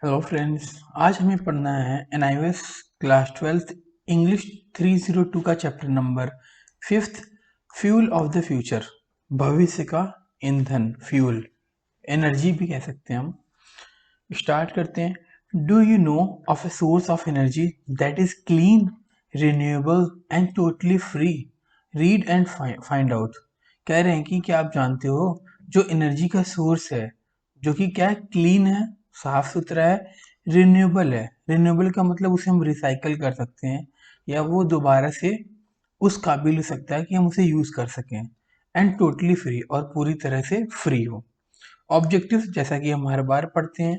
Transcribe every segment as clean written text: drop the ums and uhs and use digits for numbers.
Hello friends, आज हमें पढ़ना है एनआईओएस क्लास 12th इंग्लिश 302 का chapter number 5th fuel of the future. भविष्य का ईंधन, फ्यूल, एनर्जी भी कह सकते हैं हम। स्टार्ट करते हैं। Do you know of a source of energy that is clean, renewable and totally free? Read and find out. कह रहे हैं कि क्या आप जानते हो जो एनर्जी का सोर्स है, जो कि क्या है, क्लीन है, साफ सुथरा है, रिन्यूएबल है। रिन्यूएबल का मतलब उसे हम रिसाइकल कर सकते हैं या वो दोबारा से उस काबिल हो सकता है कि हम उसे यूज कर सकें। एंड टोटली फ्री, और पूरी तरह से फ्री हो। ऑब्जेक्टिव्स जैसा कि हम हर बार पढ़ते हैं,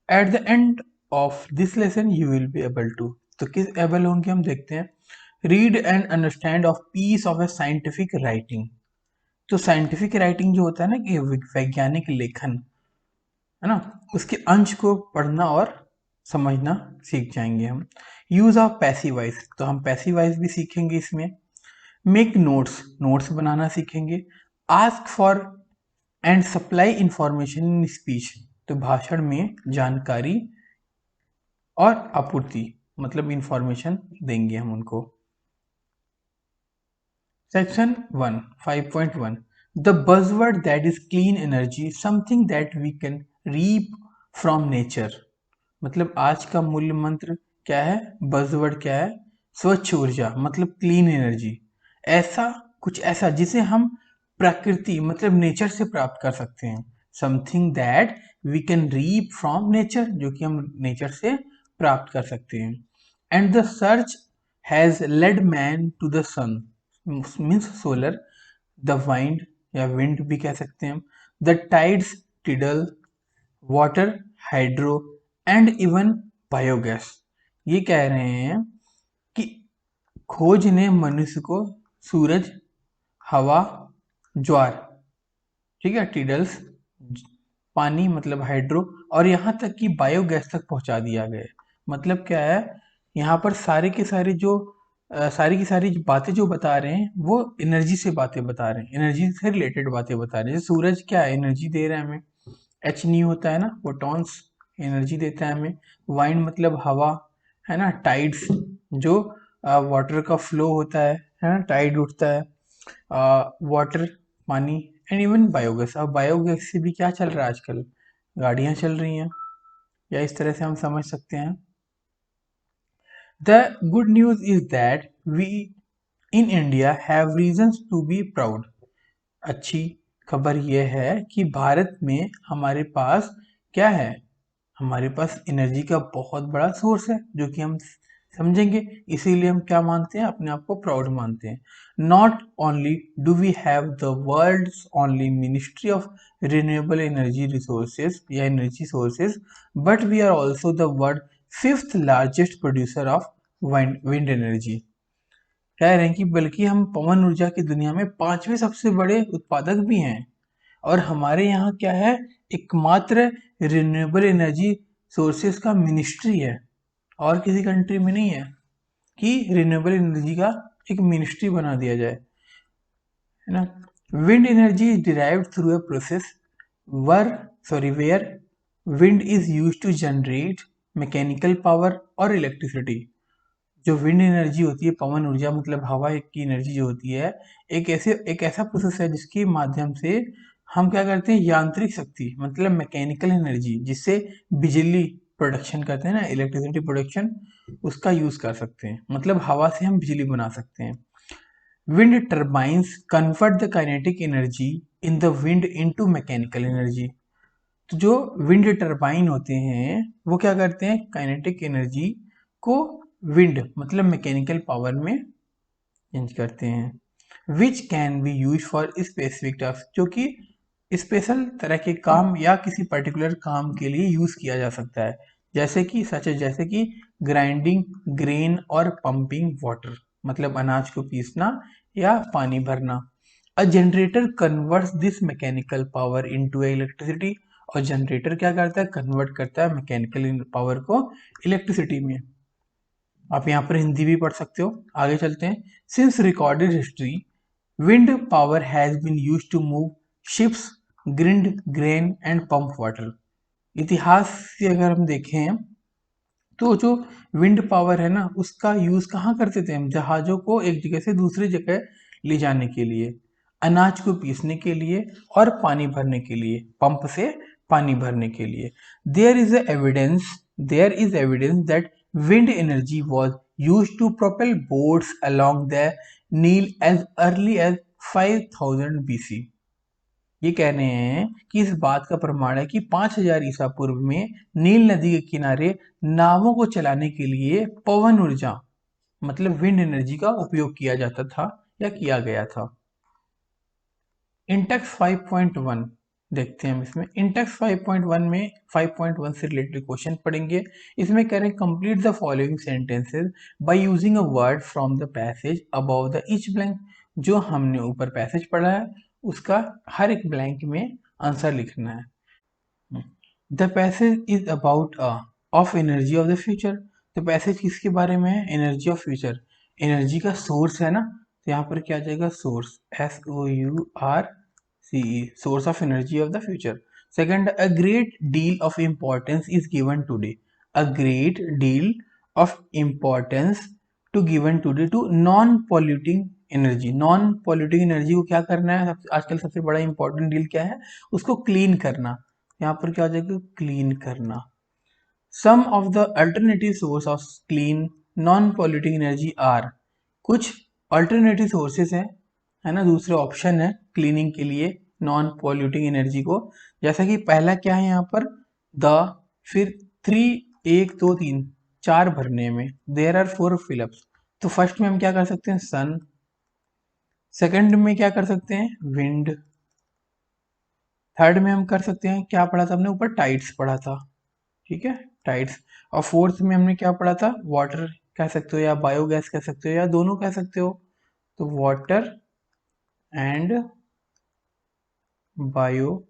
at the end of this lesson you will be able to. तो किस एबल होंगे हम देखते हैं। Read and understand of piece of a scientific writing. तो साइंटिफिक राइटिंग जो होता है ना, कि वैज्ञानिक लेखन है ना, उसके अंश को पढ़ना और समझना सीख जाएंगे हम। यूज ऑफ पैसिव वॉइस, तो हम पैसिव वॉइस भी सीखेंगे इसमें। मेक नोट्स, नोट्स बनाना सीखेंगे। Ask for and supply information in speech, तो भाषण में जानकारी और आपूर्ति, मतलब इंफॉर्मेशन देंगे हम उनको। Section 1 5.1, the buzzword that is clean energy, something that we can reap from nature. मतलब आज का मूल्य मंत्र क्या है, बजवर्ड क्या है, स्वच्छ ऊर्जा, मतलब क्लीन एनर्जी। ऐसा, कुछ ऐसा जिसे हम प्रकृति मतलब नेचर से प्राप्त कर सकते हैं। Something that we can reap from nature, जो कि हम नेचर से प्राप्त कर सकते हैं। And the search has led man to the sun, means solar, the wind या विंड भी कह सकते हैं हम, the tides, tidal, water, hydro and even biogas. ये कह रहे हैं कि खोज ने मनुष्य को सूरज, हवा, ज्वार, ठीक है, टिडल्स, पानी मतलब हाइड्रो, और यहाँ तक कि बायोगैस तक पहुंचा दिया गया है। मतलब क्या है, यहाँ पर सारे के सारे जो सारी की सारी बातें जो बता रहे हैं वो एनर्जी से बातें बता रहे हैं, एनर्जी से रिलेटेड बातें बता रहे हैं। जैसे सूरज क्या है, एनर्जी दे रहा है हमें, एच न्यू होता है ना, फोटॉन्स, एनर्जी देता है हमें। वाइंड मतलब हवा, है ना। टाइड्स जो वाटर का फ्लो होता है ना, टाइड उठता है। वाटर, पानी, एंड इवन बायोगैस। अब बायोगैस से भी क्या चल रहा है आजकल, गाड़ियां चल रही हैं, या इस तरह से हम समझ सकते हैं। The good news is that we in India have reasons to be proud. अच्छी खबर यह है कि भारत में हमारे पास क्या है, हमारे पास एनर्जी का बहुत बड़ा सोर्स है, जो कि हम समझेंगे। इसीलिए हम क्या मानते हैं, अपने आप को प्राउड मानते हैं। Not only do we have the world's only ministry of renewable energy resources या energy sources, but we are also the world fifth largest producer of wind energy. कह रहे हैं कि बल्कि हम पवन ऊर्जा की दुनिया में पांचवें सबसे बड़े उत्पादक भी हैं। और हमारे यहाँ क्या है, एकमात्र रिन्यूएबल एनर्जी सोर्सेज का मिनिस्ट्री है, और किसी कंट्री में नहीं है कि रिन्यूएबल एनर्जी का एक मिनिस्ट्री बना दिया जाए, है ना। Wind energy is derived through a process were where wind is use to generate mechanical power और इलेक्ट्रिसिटी। जो विंड एनर्जी होती है, पवन ऊर्जा मतलब हवा की एनर्जी जो होती है, एक ऐसा प्रोसेस है जिसके माध्यम से हम क्या करते हैं, यांत्रिक शक्ति मतलब मैकेनिकल एनर्जी, जिससे बिजली प्रोडक्शन करते हैं ना, इलेक्ट्रिसिटी प्रोडक्शन, उसका यूज कर सकते हैं। मतलब हवा से हम बिजली बना सकते हैं। Wind turbines convert the kinetic energy in the wind into mechanical energy. तो जो विंड टर्बाइन होते हैं वो क्या करते हैं, काइनेटिक एनर्जी को विंड मतलब मैकेनिकल पावर में चेंज करते हैं। विच can B use for specific task, जो कि स्पेशल तरह के काम या किसी पर्टिकुलर काम के लिए यूज किया जा सकता है। जैसे कि ग्राइंडिंग ग्रेन और पंपिंग वाटर, मतलब अनाज को पीसना या पानी भरना। A generator converts this mechanical power into electricity, और जनरेटर क्या करता है, कन्वर्ट करता है मैकेनिकल पावर को इलेक्ट्रिसिटी में। आप यहाँ पर हिंदी भी पढ़ सकते हो। आगे चलते हैं। Since recorded history wind power has been use to move ships, grind grain and pump water. इतिहास से अगर हम देखें तो जो विंड पावर है ना, उसका यूज कहाँ करते थे हम? जहाजों को एक जगह से दूसरी जगह ले जाने के लिए, अनाज को पीसने के लिए और पानी भरने के लिए, पंप से पानी भरने के लिए। There is evidence there is evidence that wind energy was use to propel boats along the Nile as early as 5000 BC। ये कह रहे हैं कि इस बात का प्रमाण है कि 5000 ईसा पूर्व में नील नदी के किनारे नावों को चलाने के लिए पवन ऊर्जा मतलब विंड एनर्जी का उपयोग किया जाता था या किया गया था। इंटेक्स 5.1 देखते हैं हम। इसमें इंटेक्स 5.1 में 5.1 से रिलेटेड क्वेश्चन पढ़ेंगे। इसमें कह रहे हैं complete the following sentences by using a word from the passage above the each blank. जो हमने ऊपर पैसेज पढ़ा है उसका हर एक ब्लैंक में आंसर लिखना है। The passage is about of energy of the future. तो पैसेज किसके बारे में है? Energy of future. एनर्जी का सोर्स है ना, तो यहाँ पर क्या आ जाएगा? Source, SOURCE, source of energy of the future. Second, a great deal of importance is given today. A great deal of importance to given today to non polluting energy. Non polluting energy को क्या करना है? आजकल सबसे बड़ा important deal क्या है? उसको क्लीन करना। यहाँ पर क्या हो जाएगा? क्लीन करना। Some of the alternative source of clean non polluting energy are. कुछ अल्टरनेटिव सोर्सेस हैं, है ना, दूसरे ऑप्शन है क्लीनिंग के लिए नॉन पॉल्यूटिंग एनर्जी को। जैसा कि पहला क्या है यहाँ पर? द, फिर 3, 1 2 3 4 भरने में देयर आर 4 फिलअप्स। तो फर्स्ट में हम क्या कर सकते हैं? सन। सेकंड में क्या कर सकते हैं? विंड। थर्ड में हम कर सकते हैं, क्या पढ़ा था हमने ऊपर? टाइड्स पढ़ा था, ठीक है, टाइड्स। और फोर्थ में हमने क्या पढ़ा था? वाटर कह सकते हो या बायोगैस कह सकते हो या दोनों कह सकते हो। तो वाटर एंड बायोगैस।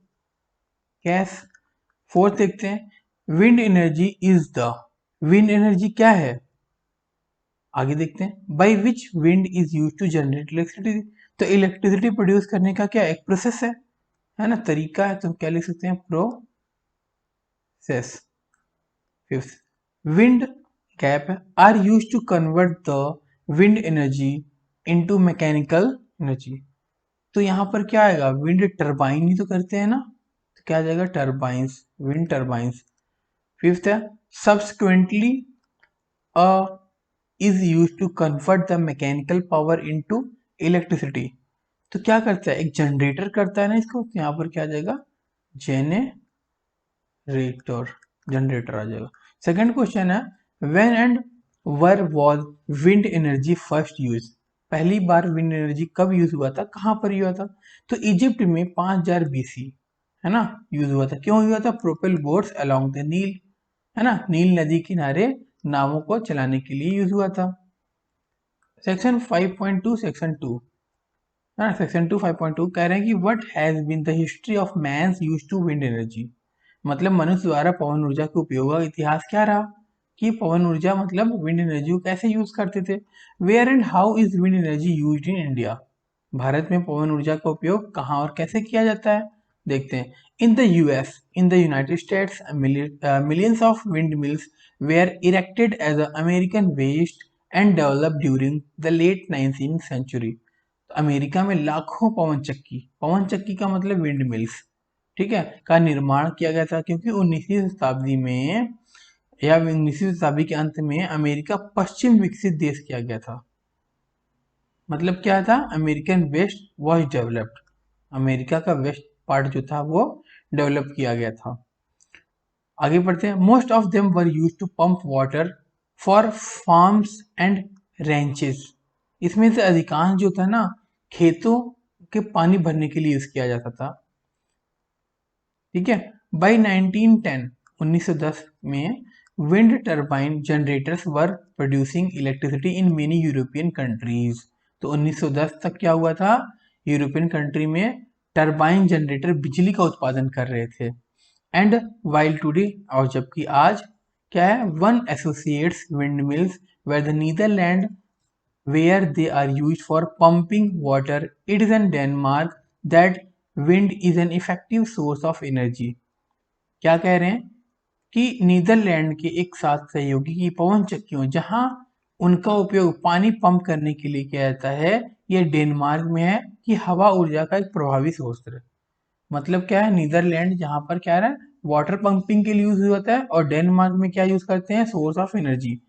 फोर्थ देखते हैं, wind energy is the. Wind energy क्या है? आगे देखते हैं, by which wind is use to generate electricity. तो इलेक्ट्रिसिटी प्रोड्यूस करने का क्या एक प्रोसेस है ना, तरीका है। तो क्या लिख सकते हैं? Process. Fifth, wind gap are use to convert the wind energy into mechanical energy. तो यहाँ पर क्या आएगा? विंड टरबाइन ही तो करते हैं ना, तो क्या आ जाएगा? Turbines, wind turbines. फिफ्थ है, subsequently a is use to convert the mechanical power into electricity. तो क्या करता है? एक जनरेटर करता है ना इसको, तो यहाँ पर क्या आ जाएगा? जेनरेटर, जनरेटर आ जाएगा। सेकंड क्वेश्चन है, when and were was wind energy first use. पहली बार विंड एनर्जी कब यूज हुआ था, कहाँ पर हुआ था? तो इजिप्ट में 5000 BC, है ना, यूज हुआ था। क्यों हुआ था? प्रोपेल बोट्स अलोंग द नील, है ना, नील नदी किनारे नावों को चलाने के लिए यूज हुआ था। सेक्शन 5.2 सेक्शन 2, है ना, सेक्शन 2 5.2 कह रहे हैं कि what has been the history of man's use to wind energy. मतलब मनुष्य द्वारा पवन ऊर्जा के उपयोग का इतिहास क्या रहा, कि पवन ऊर्जा मतलब विंड एनर्जी को कैसे यूज करते थे। Where and how is wind energy used in India. भारत में पवन ऊर्जा का उपयोग कहाँ और कैसे किया जाता है, देखते हैं। In the US, in the United States, millions of wind mills were erected as American west and developed during the late 19th century. तो अमेरिका में लाखों पवन चक्की का मतलब विंड मिल्स, ठीक है, का निर्माण किया गया था, क्योंकि 19वीं शताब्दी में या 19वीं शताब्दी के अंत में अमेरिका पश्चिम विकसित देश किया गया था। मतलब क्या था? American west was developed. America का वेस्ट पार्ट जो था वो डेवलप किया गया था। आगे बढ़ते हैं, most of them were use to pump water for farms and ranches. इसमें से अधिकांश जो था ना, खेतों के पानी भरने के लिए यूज किया जाता था, ठीक है। बाई 1910, 1910 में wind turbine generators were producing electricity in many European countries. तो 1910 तक क्या हुआ था? यूरोपियन कंट्री में टर्बाइन जनरेटर बिजली का उत्पादन कर रहे थे। एंड वाइल टुडे, और जबकि आज क्या है, one associates wind mills where the Netherland where they are used for pumping water. It is in Denmark that wind is an effective source of energy. क्या कह रहे हैं कि नीदरलैंड के एक साथ सहयोगी की पवन चक्कियों जहां उनका उपयोग पानी पंप करने के लिए किया जाता है, यह डेनमार्क में है कि हवा ऊर्जा का एक प्रभावी स्रोत है। मतलब क्या है, नीदरलैंड जहां पर क्या है वाटर पंपिंग के लिए यूज होता है, और डेनमार्क में क्या यूज करते हैं, source of energy.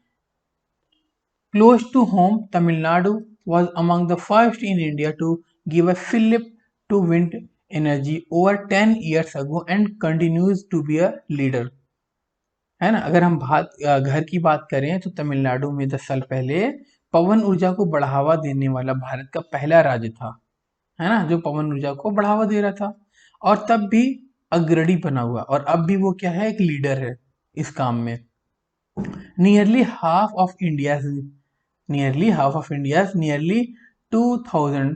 Close to home, Tamil Nadu was among the first in India to give a fillip to wind energy over 10 years ago and continues to be a leader. है ना। अगर हम घर की बात करें तो तमिलनाडु में 10 साल पहले पवन ऊर्जा को बढ़ावा देने वाला भारत का पहला राज्य था, है ना, जो पवन ऊर्जा को बढ़ावा दे रहा था, और तब भी अग्रणी बना हुआ, और अब भी वो क्या है, एक लीडर है इस काम में। Nearly half of India's nearly 2000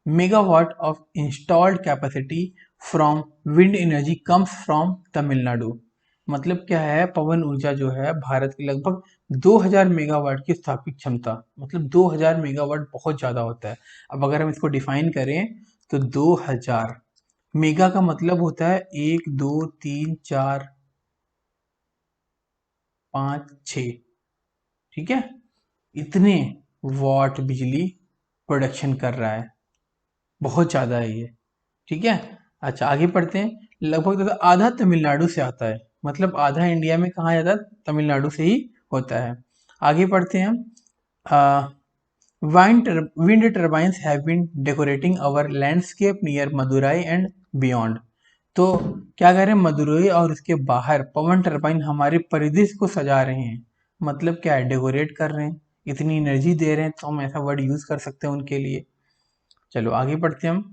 megawatt of installed capacity from wind energy comes from Tamil Nadu। मतलब क्या है, पवन ऊर्जा जो है भारत की लगभग 2000 मेगावाट की स्थापित क्षमता, मतलब 2000 मेगावाट बहुत ज्यादा होता है। अब अगर हम इसको डिफाइन करें तो 2000 मेगा का मतलब होता है 1 2 3 4 5 6, ठीक है, इतने वॉट बिजली प्रोडक्शन कर रहा है, बहुत ज़्यादा है ये, ठीक है। अच्छा आगे पढ़ते हैं। लगभग आधा तमिलनाडु से आता है, मतलब आधा इंडिया में कहाँ जाता है, तमिलनाडु से ही होता है। आगे पढ़ते हैं हम। Wind turbines have been decorating our landscape near Madurai and beyond. तो क्या कह रहे हैं, मदुरई और उसके बाहर पवन टरबाइन हमारे परिदृश्य को सजा रहे हैं। मतलब क्या है, डेकोरेट कर रहे हैं, इतनी एनर्जी दे रहे हैं, तो हम ऐसा वर्ड यूज कर सकते हैं उनके लिए। चलो आगे बढ़ते हैं हम।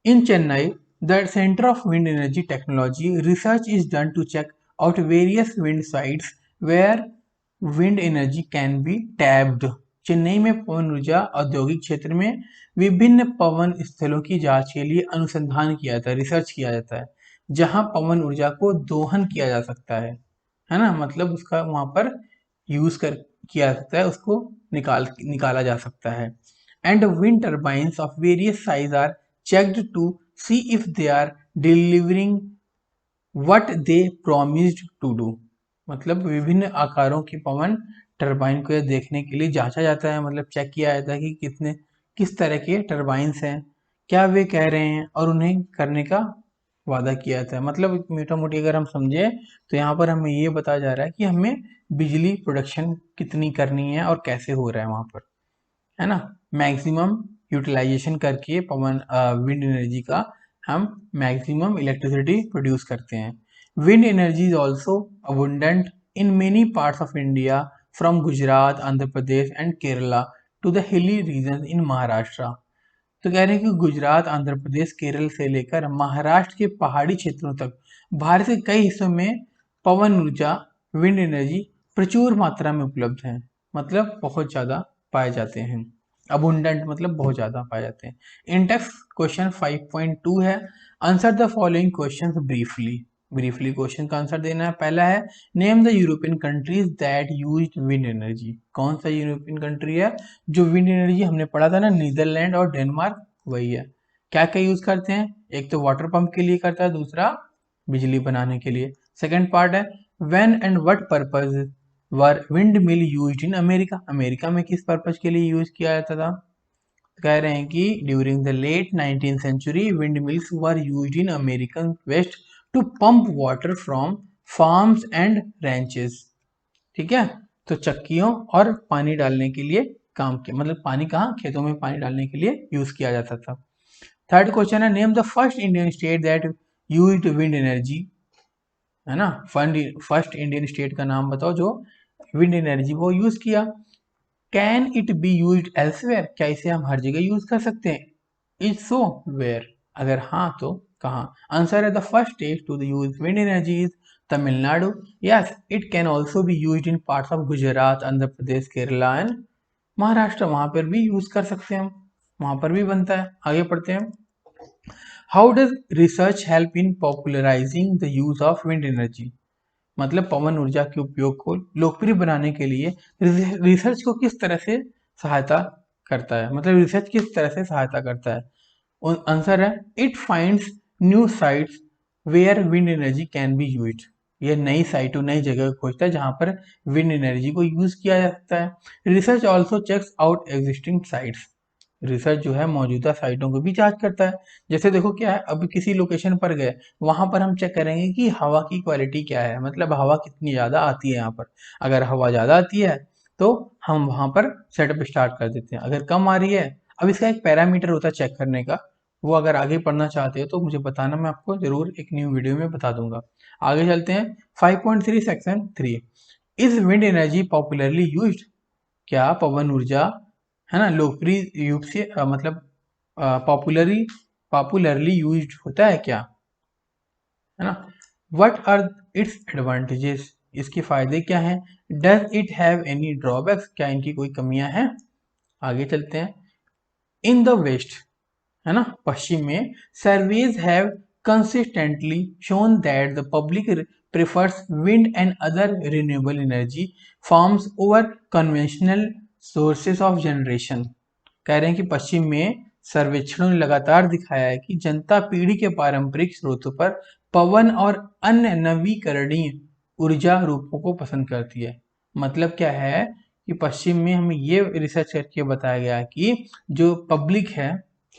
In Chennai the centre of wind energy technology research is done to check out various wind sites where wind energy can be tapped. Chennai में पवन ऊर्जा औद्योगिक क्षेत्र में विभिन्न पवन स्थलों की जांच के लिए अनुसंधान किया जाता है, रिसर्च किया जाता है, जहां पवन ऊर्जा को दोहन किया जा सकता है ना, मतलब उसका वहां पर यूज कर किया सकता है, उसको निकाला जा सकता है। And wind turbines of various size are checked to see if they are delivering what they promised to do. मतलब विभिन्न आकारों की पवन टरबाइन को देखने के लिए जांचा जाता है, मतलब चेक किया जाता है कि किस तरह के टरबाइंस हैं, क्या वे कह रहे हैं, और उन्हें करने का वादा किया जाता है। मतलब मोटा मोटी अगर हम समझे तो यहाँ पर हमें ये बताया जा रहा है कि हमें बिजली प्रोडक्शन कितनी करनी है और कैसे हो रहा है वहाँ पर, है ना। मैक्सिमम यूटिलाइजेशन करके पवन विंड एनर्जी का हम मैक्सिमम इलेक्ट्रिसिटी प्रोड्यूस करते हैं। Wind energy is also abundant in many parts of India from Gujarat, Andhra Pradesh and Kerala to the hilly region in Maharashtra. तो कह रहे हैं कि गुजरात, आंध्र प्रदेश, केरल से लेकर महाराष्ट्र के पहाड़ी क्षेत्रों तक भारत के कई हिस्सों में पवन ऊर्जा, विंड एनर्जी प्रचुर मात्रा में उपलब्ध है, मतलब बहुत ज्यादा पाए जाते हैं। अबुंडेंट मतलब बहुत ज्यादा पाए जाते हैं। इंडेक्स क्वेश्चन 5.2 है। Answer the following questions briefly. Briefly question का आंसर देना है। पहला है name the European countries that used wind energy. कौन सा यूरोपियन कंट्री है जो विंड एनर्जी, हमने पढ़ा था ना नीदरलैंड और डेनमार्क, वही है। क्या क्या यूज करते हैं, एक तो वाटर पंप के लिए करता है, दूसरा बिजली बनाने के लिए। सेकेंड पार्ट है when and what purpose were wind mill used in America. America में किस पर्पज के लिए यूज किया जाता था। कह रहे हैं कि during the late 19th century wind mills were used in American west to pump water from farms and ranches. ठीक है, तो चक्कियों और पानी डालने के लिए काम किया, मतलब पानी कहाँ, खेतों में पानी डालने के लिए यूज किया जाता था। थर्ड क्वेश्चन है name the first Indian state that used wind energy, है ना। फर्स्ट इंडियन स्टेट का नाम बताओ जो विंड एनर्जी वो यूज किया। Can it be used elsewhere, क्या इसे हम हर जगह यूज कर सकते हैं। इज सो वेयर, अगर हाँ तो कहाँ। आंसर है the first state to use wind energy is Tamil Nadu. Yes it can also be used in parts of Gujarat, Andhra Pradesh, Kerala and Maharashtra, वहां पर भी यूज कर सकते हैं हम, वहां पर भी बनता है। आगे पढ़ते हैं। How does research help in popularising the use of wind energy. मतलब पवन ऊर्जा के उपयोग को लोकप्रिय बनाने के लिए रिसर्च को किस तरह से सहायता करता है, मतलब रिसर्च किस तरह से सहायता करता है। आंसर है it finds new sites where wind energy can be used. ये नई साइटों नई जगह खोजता है जहां पर विंड एनर्जी को यूज किया जा सकता है। Research also checks out existing sites. Research जो है मौजूदा साइटों को भी जांच करता है। जैसे देखो क्या है, अब किसी लोकेशन पर गए, वहां पर हम चेक करेंगे कि हवा की क्वालिटी क्या है, मतलब हवा कितनी ज्यादा आती है यहाँ पर। अगर हवा ज्यादा आती है तो हम वहां पर सेटअप स्टार्ट कर देते हैं। अगर कम आ रही है, अब इसका एक पैरामीटर होता है चेक करने का, वो अगर आगे पढ़ना चाहते हो तो मुझे बताना, मैं आपको जरूर एक न्यू वीडियो में बता दूंगा। आगे चलते हैं। 5.3 section 3। Is wind energy popularly used. क्या पवन ऊर्जा है ना लोकप्रिय रूप से मतलब पॉपुलरली पॉपुलरली यूज्ड होता है क्या, है ना। What are its advantages. इसके फायदे क्या हैं। Does it have any drawbacks. क्या इनकी कोई कमियां हैं। आगे चलते हैं। इन द वेस्ट, है ना, पश्चिम में, surveys have consistently shown that the public prefers wind and other renewable energy forms over conventional sources of generation. कह रहे हैं कि पश्चिम में सर्वेक्षणों ने लगातार दिखाया है कि जनता पीढ़ी के पारंपरिक स्रोतों पर पवन और अन्य नवीकरणीय ऊर्जा रूपों को पसंद करती है। मतलब क्या है कि पश्चिम में हमें ये रिसर्च करके बताया गया है कि जो पब्लिक है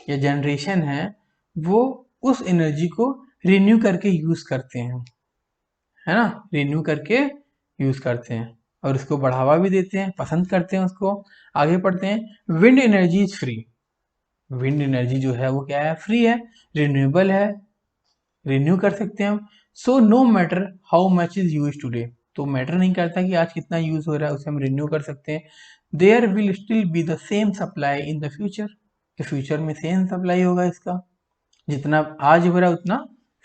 या जनरेशन है, वो उस एनर्जी को रिन्यू करके यूज करते हैं, है ना, रिन्यू करके यूज करते हैं और उसको बढ़ावा भी देते हैं, पसंद करते हैं उसको। आगे पढ़ते हैं। Wind energy is free. Wind energy जो है वो क्या है, फ्री है, रिन्यूएबल है, रिन्यू कर सकते हैं हम। So no matter how much is use today. तो मैटर नहीं करता कि आज कितना यूज हो रहा है, उसे हम रिन्यू कर सकते हैं। There will still be the same supply in the future. Future में सेम सप्लाई होगा इसका, जितना आज हो रहा है उतना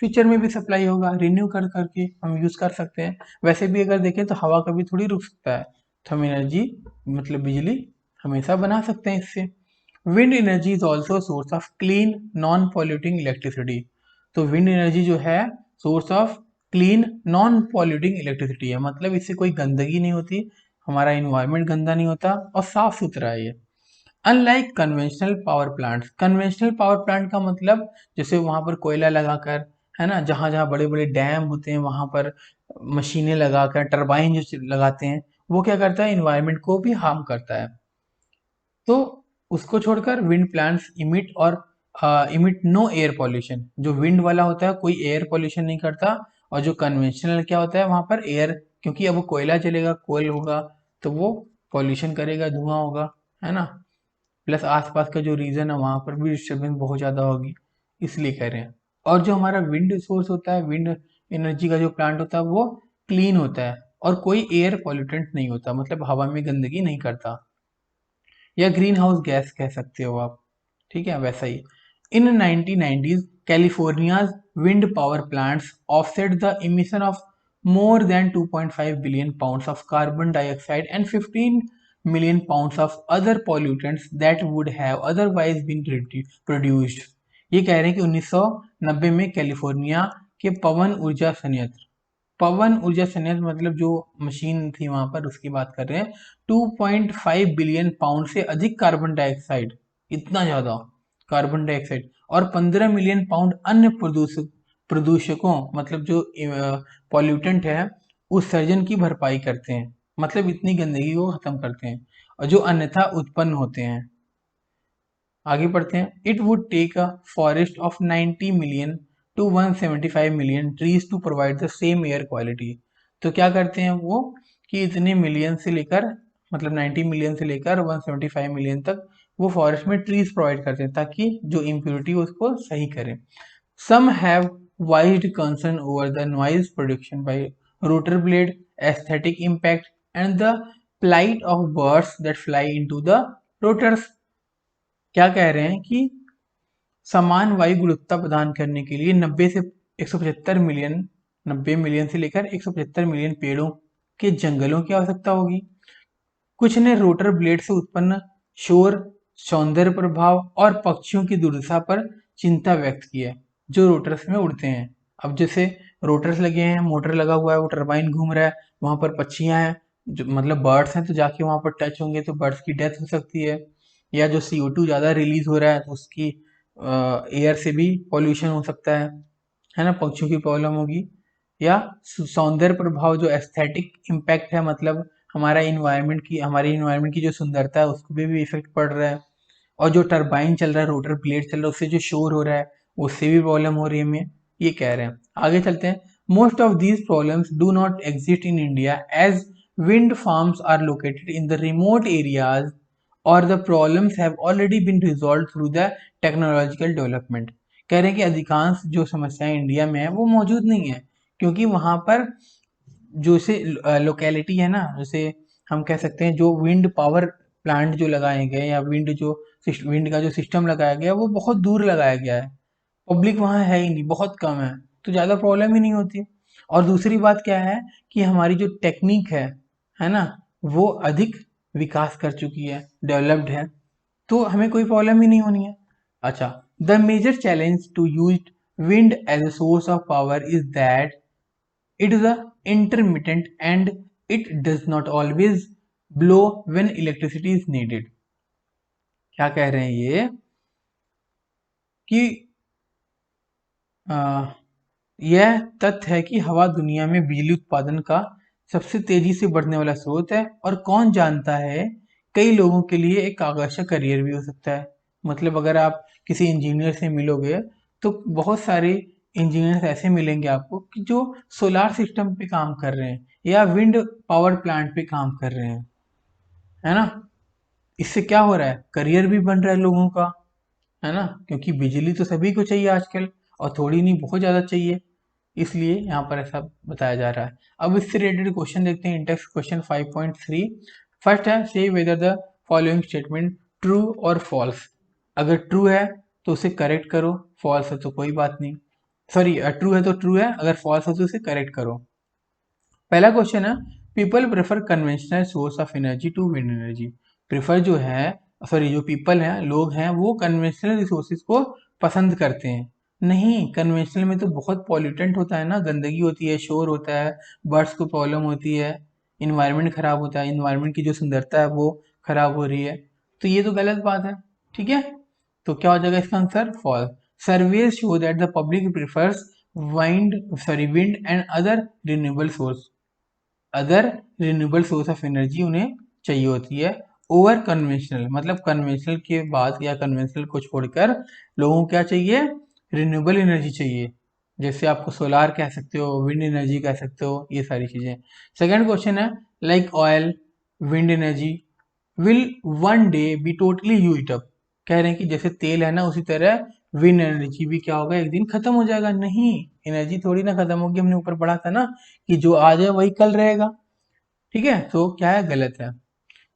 फ्यूचर में भी सप्लाई होगा, रिन्यू कर करके हम यूज कर सकते हैं। वैसे भी अगर देखें तो हवा कभी थोड़ी रुक सकता है, तो हम एनर्जी मतलब बिजली हमेशा बना सकते हैं इससे। Wind energy is also source of clean non polluting electricity. तो विंड एनर्जी जो है source of clean non polluting electricity है, मतलब इससे कोई गंदगी नहीं होती, हमारा इन्वायरमेंट गंदा नहीं होता और साफ सुथरा है ये। Unlike conventional power plants. Conventional power plant का मतलब जैसे वहां पर कोयला लगाकर, है ना, जहां जहां बड़े बड़े डैम होते हैं वहां पर मशीनें लगाकर, टरबाइन जो लगाते हैं, वो क्या करता है, इन्वायरमेंट को भी हार्म करता है। तो उसको छोड़कर विंड प्लांट्स इमिट और इमिट नो एयर पॉल्यूशन। जो विंड वाला होता है कोई एयर पॉल्यूशन नहीं करता, और जो कन्वेंशनल क्या होता है वहां पर एयर, क्योंकि अब वो कोयला जलेगा, कोयल होगा, तो वो पॉल्यूशन करेगा, धुआं होगा, है ना। प्लस आसपास का जो रीजन है वहां पर भी डिस्टर्बेंस बहुत ज्यादा होगी, इसलिए कह रहे हैं। और जो हमारा विंड सोर्स होता है, विंड एनर्जी का जो प्लांट होता है, वो क्लीन होता है और कोई एयर पॉल्यूटेंट नहीं होता, मतलब हवा में गंदगी नहीं करता, या ग्रीन हाउस गैस कह सकते हो आप, ठीक है, वैसा ही। In 1990s California's wind power plants offset the emission of more than 2.5 billion pounds of carbon dioxide and 15 million pounds of other pollutants that would have otherwise been produced। ये कह रहे हैं कि 1990 में कैलिफोर्निया के पवन ऊर्जा संयंत्र मतलब जो मशीन थी वहां पर, उसकी बात कर रहे हैं। 2.5 बिलियन पाउंड से अधिक कार्बन डाइऑक्साइड, इतना ज्यादा कार्बन डाइऑक्साइड, और 15 मिलियन पाउंड अन्य प्रदूषकों मतलब जो पॉल्यूटेंट है उत्सर्जन की भरपाई करते हैं, मतलब इतनी गंदगी को खत्म करते हैं और जो अन्यथा उत्पन्न होते हैं। आगे बढ़ते हैं। It would take a forest of 90 million to 175 million trees to provide the same air quality. तो क्या करते हैं वो कि इतने मिलियन से लेकर, मतलब 90 मिलियन से लेकर 175 मिलियन तक वो फॉरेस्ट में ट्रीज प्रोवाइड करते हैं ताकि जो इम्प्योरिटी उसको सही करें। Some have voiced concern over the noise production by rotor blade, aesthetic impact and the plight of birds that fly into the rotors। क्या कह रहे हैं कि समान वायु गुणवत्ता प्रदान करने के लिए 90 से 175 मिलियन, 90 मिलियन से लेकर 175 मिलियन पेड़ों के जंगलों की आवश्यकता होगी। कुछ ने रोटर ब्लेड से उत्पन्न शोर, सौंदर्य प्रभाव और पक्षियों की दुर्दशा पर चिंता व्यक्त की है जो रोटर्स में उड़ते हैं। अब जैसे रोटर्स लगे हैं, मोटर लगा हुआ है, वो टरबाइन घूम रहा है, वहां पर पक्षियां हैं जो मतलब बर्ड्स हैं, तो जाके वहां पर टच होंगे तो बर्ड्स की डेथ हो सकती है। या जो CO2 ज्यादा रिलीज हो रहा है तो उसकी एयर से भी पॉल्यूशन हो सकता है है ना, पक्षियों की प्रॉब्लम होगी, या सौंदर्य प्रभाव जो एस्थेटिक इम्पैक्ट है, मतलब हमारी इन्वायरमेंट की जो सुंदरता है उसको भी इफेक्ट पड़ रहा है, और जो टरबाइन चल रहा है, रोटर ब्लेड चल रहा है, उससे जो शोर हो रहा है उससे भी प्रॉब्लम हो रही है हमें, ये कह रहे हैं। आगे चलते हैं। Most of these problems do not exist in India as wind farms are located in the remote areas और the problems have already been resolve through the technological development. कह रहे हैं कि अधिकांश जो समस्याएं इंडिया में है वो मौजूद नहीं है, क्योंकि वहां पर जो से लोकेलिटी है ना, जैसे हम कह सकते हैं जो विंड पावर प्लांट जो लगाए गए, या विंड का जो सिस्टम लगाया गया वो बहुत दूर लगाया गया है, पब्लिक वहाँ है ही नहीं, बहुत कम है, तो ज़्यादा प्रॉब्लम ही नहीं होती। और दूसरी बात क्या है कि हमारी जो टेक्निक है ना, वो अधिक विकास कर चुकी है, डेवलप्ड है, तो हमें कोई प्रॉब्लम ही नहीं होनी है। अच्छा, the major challenge to use wind as a source of power is that it is a intermittent and it does not always blow when electricity is needed। क्या कह रहे हैं ये कि यह तथ्य है कि हवा दुनिया में बिजली उत्पादन का सबसे तेजी से बढ़ने वाला स्रोत है, और कौन जानता है कई लोगों के लिए एक आकर्षक करियर भी हो सकता है। मतलब अगर आप किसी इंजीनियर से मिलोगे तो बहुत सारे इंजीनियर्स ऐसे मिलेंगे आपको कि जो सोलार सिस्टम पे काम कर रहे हैं या विंड पावर प्लांट पे काम कर रहे हैं, है ना। इससे क्या हो रहा है, करियर भी बन रहा है लोगों का, है ना, क्योंकि बिजली तो सभी को चाहिए आजकल, और थोड़ी नहीं बहुत ज़्यादा चाहिए, इसलिए यहाँ पर ऐसा बताया जा रहा है। अब इससे रिलेटेड क्वेश्चन देखते हैं, इंडेक्स क्वेश्चन 5.3। फर्स्ट है, से whether the following statement true और फॉल्स। अगर ट्रू है तो उसे करेक्ट करो, फॉल्स है तो कोई बात नहीं, सॉरी ट्रू है तो ट्रू है, अगर फॉल्स है तो उसे करेक्ट करो। पहला क्वेश्चन है, people prefer conventional source of energy to wind energy. Prefer जो है, सॉरी जो पीपल हैं, लोग हैं, वो कन्वेंशनल रिसोर्सेज को पसंद करते हैं। नहीं, कन्वेंशनल में तो बहुत पॉल्यूटेंट होता है ना, गंदगी होती है, शोर होता है, बर्ड्स को प्रॉब्लम होती है, इन्वायरमेंट खराब होता है, इन्वायरमेंट की जो सुंदरता है वो खराब हो रही है, तो ये तो गलत बात है। ठीक है, तो क्या हो जाएगा इसका answer, false. Surveys show that the public prefers wind and other renewable source, other renewable source of energy उन्हें चाहिए होती है ओवर कन्वेंशनल, मतलब कन्वेंशनल के बाद या कन्वेंशनल को छोड़कर लोगों को क्या चाहिए, रिन्यूएबल एनर्जी चाहिए, जैसे आपको सोलार कह सकते हो, विंड एनर्जी कह सकते हो, ये सारी चीजें। सेकंड क्वेश्चन है, like oil wind energy will one day be totally used up. कह रहे हैं कि जैसे तेल है ना, उसी तरह विंड एनर्जी भी क्या होगा, एक दिन खत्म हो जाएगा। नहीं, एनर्जी थोड़ी ना खत्म होगी, हमने ऊपर पढ़ा था ना कि जो आज है वही कल रहेगा। ठीक है, तो क्या है, गलत है।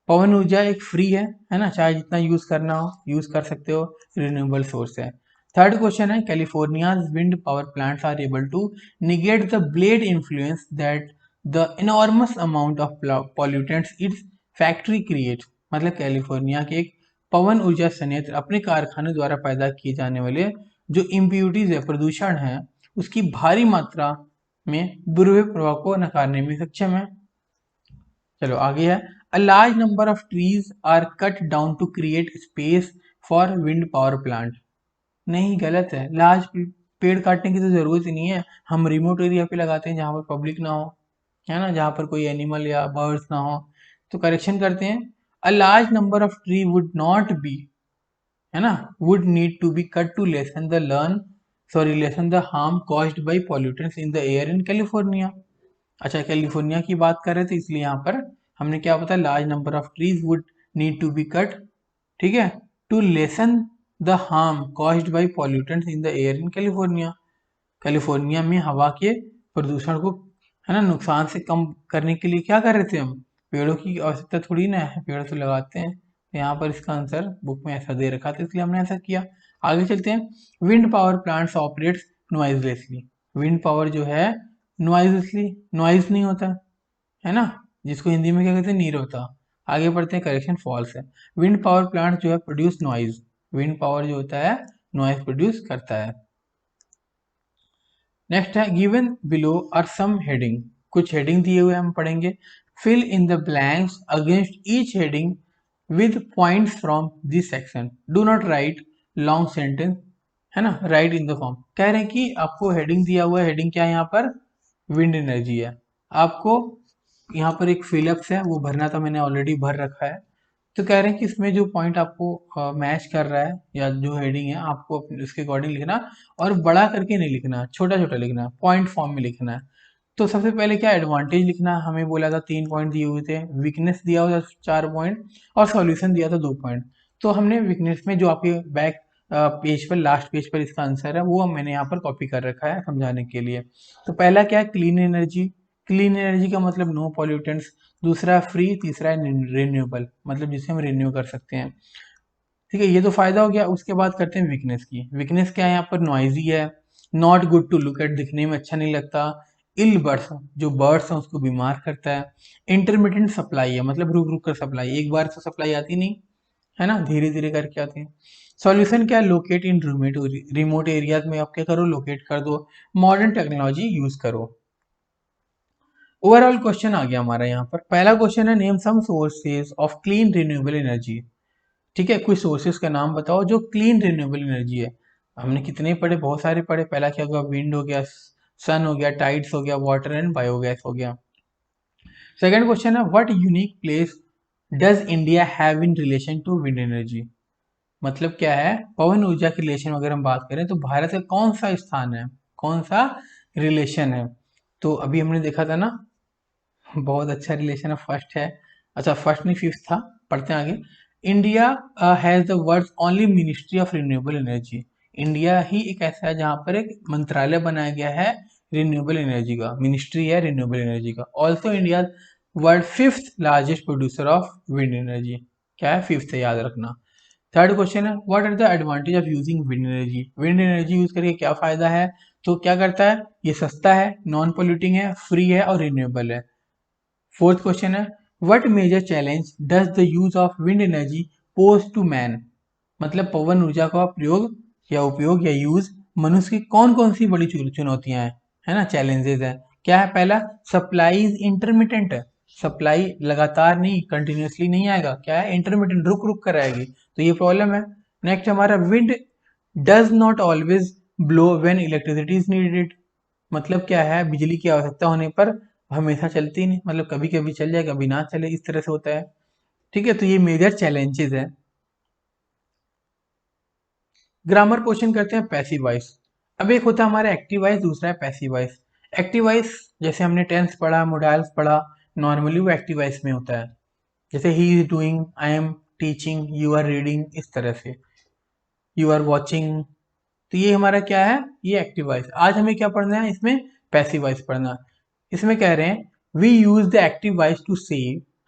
पवन ऊर्जा एक फ्री है ना, चाहे जितना यूज करना हो यूज कर सकते हो, रिन्यूएबल सोर्स है। थर्ड क्वेश्चन है, California's wind power plants are able to negate the blade influence that the enormous amount of pollutants its factory create. मतलब कैलिफोर्निया के एक पवन ऊर्जा संयंत्र अपने कारखाने द्वारा पैदा किए जाने वाले जो इम्प्यूरिटीज है, प्रदूषण है, उसकी भारी मात्रा में बुरे प्रभाव को नकारने में सक्षम है। चलो आगे है, a large number of trees are cut down to create space for wind power plant. नहीं, गलत है, पेड़ काटने की तो जरूरत ही नहीं है, हम रिमोट एरिया पे लगाते हैं जहाँ पर पब्लिक ना हो, है ना, जहाँ पर कोई एनिमल या बर्ड्स ना हो, तो करेक्शन करते हैं, a large number of tree would not be, है ना, would need to be cut to lessen the harm caused by pollutants in the air in California. अच्छा, कैलिफोर्निया की बात कर रहे थे इसलिए यहाँ पर हमने क्या बताया, large number of trees would need to be cut, ठीक है, to lessen the harm caused by pollutants in the air in California. California में हवा के प्रदूषण को, है ना, नुकसान से कम करने के लिए क्या कर रहे थे हम, पेड़ों की आवश्यकता थोड़ी ना है, पेड़ तो लगाते हैं, तो यहाँ पर इसका आंसर बुक में ऐसा दे रखा था इसलिए हमने ऐसा किया। आगे चलते हैं, wind power plants operates noiselessly. Wind power जो है नॉइजलेसली, नॉइज नहीं होता, है ना, जिसको हिंदी में क्या कहते हैं, नीर होता। आगे बढ़ते हैं, करेक्शन फॉल्स है, विंड पावर प्लांट जो है प्रोड्यूस नॉइज, विंड पावर जो होता है नॉइज प्रोड्यूस करता है। नेक्स्ट है, given below are some heading, कुछ हेडिंग दिए हुए हम पढ़ेंगे, fill in the blanks against each heading with points from this section, do not write long sentence, है ना, राइट इन द फॉर्म। कह रहे हैं कि आपको हेडिंग दिया हुआ है, हेडिंग क्या है यहाँ पर, विंड एनर्जी है। आपको यहाँ पर एक फिलअप्स है, वो भरना था, मैंने ऑलरेडी भर रखा है। तो कह रहे हैं कि इसमें जो पॉइंट आपको मैच कर रहा है या जो हेडिंग है आपको उसके अकॉर्डिंग लिखना, और बड़ा करके नहीं लिखना, छोटा छोटा लिखना, पॉइंट फॉर्म में लिखना है। तो सबसे पहले क्या एडवांटेज लिखना, हमें बोला था 3 पॉइंट दिए हुए थे, वीकनेस दिया हुआ था 4 पॉइंट, और सॉल्यूशन दिया था 2 पॉइंट। तो हमने वीकनेस में जो आपके बैक पेज पर, लास्ट पेज पर इसका आंसर है, वो मैंने यहाँ पर कॉपी कर रखा है समझाने के लिए। तो पहला क्या है, क्लीन एनर्जी। क्लीन एनर्जी का मतलब नो पॉल्यूटेंट्स। दूसरा फ्री, तीसरा है रिन्यूएबल, मतलब जिसे हम रिन्यू कर सकते हैं। ठीक है, ये तो फायदा हो गया। उसके बाद करते हैं वीकनेस की। वीकनेस क्या है यहाँ पर, नॉइजी है, not good to look at, दिखने में अच्छा नहीं लगता, इल बर्ड्स, जो बर्ड्स हैं उसको बीमार करता है, इंटरमीडियंट सप्लाई है, मतलब रुक रुक कर सप्लाई, एक बार तो सप्लाई आती नहीं है ना, धीरे धीरे करके आती है। सॉल्यूशन क्या है, लोकेट इन रिमोट एरियाज में, आप क्या करो, लोकेट कर दो, मॉडर्न टेक्नोलॉजी यूज करो। ओवरऑल क्वेश्चन आ गया हमारा यहाँ पर। पहला क्वेश्चन है, name some sources of clean renewable energy. ठीक है, कुछ सोर्सेज का नाम बताओ जो क्लीन रिन्यूएबल एनर्जी है। हमने कितने पढ़े, बहुत सारे पढ़े। पहला क्या होगा, विंड हो गया, सन हो गया, टाइड्स हो गया, वाटर एंड बायोगैस हो गया। सेकंड क्वेश्चन है, what unique place does India have in relation to wind energy. मतलब क्या है, पवन ऊर्जा के रिलेशन अगर हम बात करें तो भारत का कौन सा स्थान है, कौन सा रिलेशन है। तो अभी हमने देखा था ना, बहुत अच्छा रिलेशन है, फर्स्ट है, अच्छा फर्स्ट नहीं फिफ्थ था। पढ़ते हैं आगे। India has the world's only ministry of renewable energy. India ही एक ऐसा है जहाँ पर एक मंत्रालय बनाया गया है रिन्यूएबल एनर्जी का, मिनिस्ट्री है रिन्यूएबल एनर्जी का। Also India world fifth largest producer of wind energy. क्या है, फिफ्थ है, याद रखना। थर्ड क्वेश्चन है, what are the advantage of using wind energy. Wind energy use करके क्या फायदा है। तो क्या करता है, ये सस्ता है, नॉन पोल्यूटिंग है, फ्री है और रिन्यूएबल है। फोर्थ क्वेश्चन है, what major challenge does the use of wind energy pose to man. मतलब पवन ऊर्जा का प्रयोग या उपयोग या यूज मनुष्य की कौन कौन सी बड़ी चुनौतियां हैं, है ना, चैलेंजेस है। क्या है, पहला सप्लाई इज इंटरमिटेंट है, सप्लाई लगातार नहीं, कंटिन्यूसली नहीं आएगा। क्या है, इंटरमिटेंट, रुक रुक कर आएगी, तो ये प्रॉब्लम है। नेक्स्ट हमारा, wind does not always blow when electricity is needed. मतलब क्या है, बिजली की आवश्यकता होने पर हमेशा चलती नहीं, मतलब कभी कभी चल जाए कभी ना चले, इस तरह से होता है। ठीक है, तो ये मेजर चैलेंजेस है। ग्रामर क्वेश्चन करते हैं पैसिव वॉइस। अब एक होता है हमारा एक्टिव वॉइस, दूसरा है पैसिव वॉइस। एक्टिव वॉइस जैसे हमने टेंस पढ़ा, मोडाल्स पढ़ा, नॉर्मली वो एक्टिव वॉइस में होता है। जैसे ही is doing, I am teaching, you are reading, इस तरह से, यू आर वॉचिंग। तो ये हमारा क्या है, ये एक्टिव वॉइस। आज हमें क्या पढ़ना है, इसमें पैसिव वॉइस पढ़ना है। इसमें कह रहे हैं, we use the active voice to say.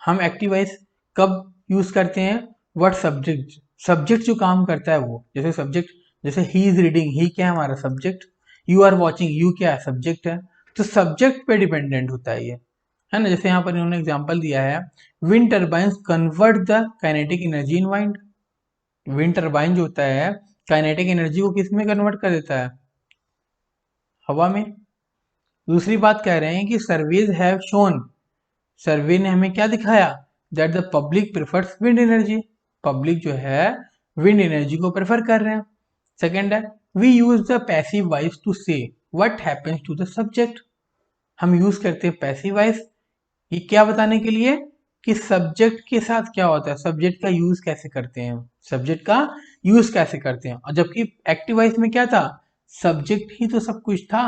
हम एक्टिव वॉइस कब यूज करते हैं, व्हाट सब्जेक्ट, सब्जेक्ट जो काम करता है वो, जैसे सब्जेक्ट, जैसे ही इज रीडिंग, ही क्या है हमारा subject, you are watching, you क्या है, सब्जेक्ट है। तो सब्जेक्ट पे डिपेंडेंट होता है ना। जैसे यहाँ पर इन्होंने एग्जाम्पल दिया है, wind turbines convert the kinetic energy in wind. Wind turbine जो होता है, काइनेटिक एनर्जी को किस में कन्वर्ट कर देता है, हवा में। दूसरी बात कह रहे हैं कि सर्वेज हैव शोन, सर्वे ने हमें क्या दिखाया, that the public prefers wind energy. Public जो है विंड एनर्जी को प्रेफर कर रहे हैं। सेकेंड है, we use the passive voice to say what happens to the subject. हम यूज करते हैं पैसिव वॉइस, ये क्या बताने के लिए कि सब्जेक्ट के साथ क्या होता है, सब्जेक्ट का यूज कैसे करते हैं, सब्जेक्ट का यूज कैसे करते हैं। और जबकि एक्टिव वॉइस में क्या था, सब्जेक्ट ही तो सब कुछ था,